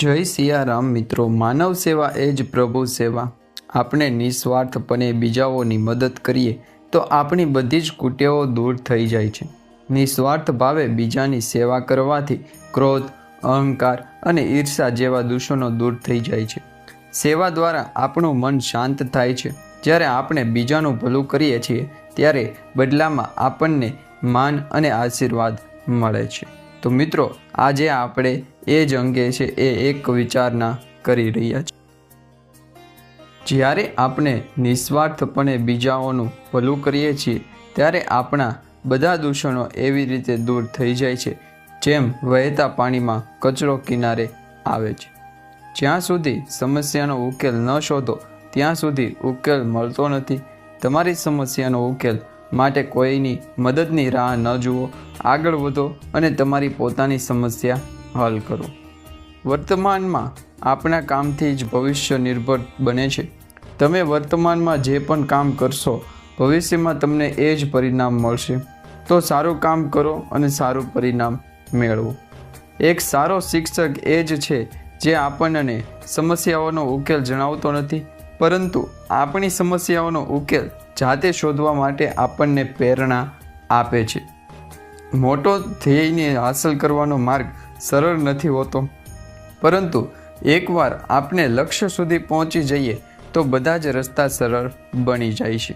જય સિયારામ મિત્રો, માનવ સેવા એ જ પ્રભુ સેવા। આપણે નિસ્વાર્થપણે બીજાઓની મદદ કરીએ તો આપણી બધી જ કુટેવો દૂર થઈ જાય છે। નિસ્વાર્થ ભાવે બીજાની સેવા કરવાથી ક્રોધ, અહંકાર અને ઈર્ષા જેવા દૂષણો દૂર થઈ જાય છે। સેવા દ્વારા આપણું મન શાંત થાય છે। જ્યારે આપણે બીજાનું ભલું કરીએ છીએ ત્યારે બદલામાં આપણને માન અને આશીર્વાદ મળે છે। તો મિત્રો, આજે આપણે એ જ અંગે છે એ એક વિચારણા કરી રહ્યા છીએ। જ્યારે આપણે નિસ્વાર્થપણે બીજાઓનું ભલું કરીએ છીએ ત્યારે આપણા બધા દૂષણો એવી રીતે દૂર થઈ જાય છે જેમ વહેતા પાણીમાં કચરો કિનારે આવે છે। જ્યાં સુધી સમસ્યાનો ઉકેલ ન શોધો ત્યાં સુધી ઉકેલ મળતો નથી। તમારી સમસ્યાનો ઉકેલ માટે કોઈની મદદની રાહ ન જુઓ, આગળ વધો અને તમારી પોતાની સમસ્યા હલ કરો। વર્તમાનમાં આપણા કામથી જ ભવિષ્ય નિર્ભર બને છે। તમે વર્તમાનમાં જે પણ કામ કરશો ભવિષ્યમાં તમને એ જ પરિણામ મળશે। તો સારું કામ કરો અને સારું પરિણામ મેળવો। એક સારો શિક્ષક એ જ છે જે આપણને સમસ્યાઓનો ઉકેલ જણાવતો નથી, પરંતુ આપણી સમસ્યાઓનો ઉકેલ જાતે શોધવા માટે આપણને પ્રેરણા આપે છે। મોટો ધ્યેયને હાંસલ કરવાનો માર્ગ સરળ નથી હોતો, પરંતુ એકવાર આપણે લક્ષ્ય સુધી પહોંચી જઈએ તો બધા જ રસ્તા સરળ બની જાય છે।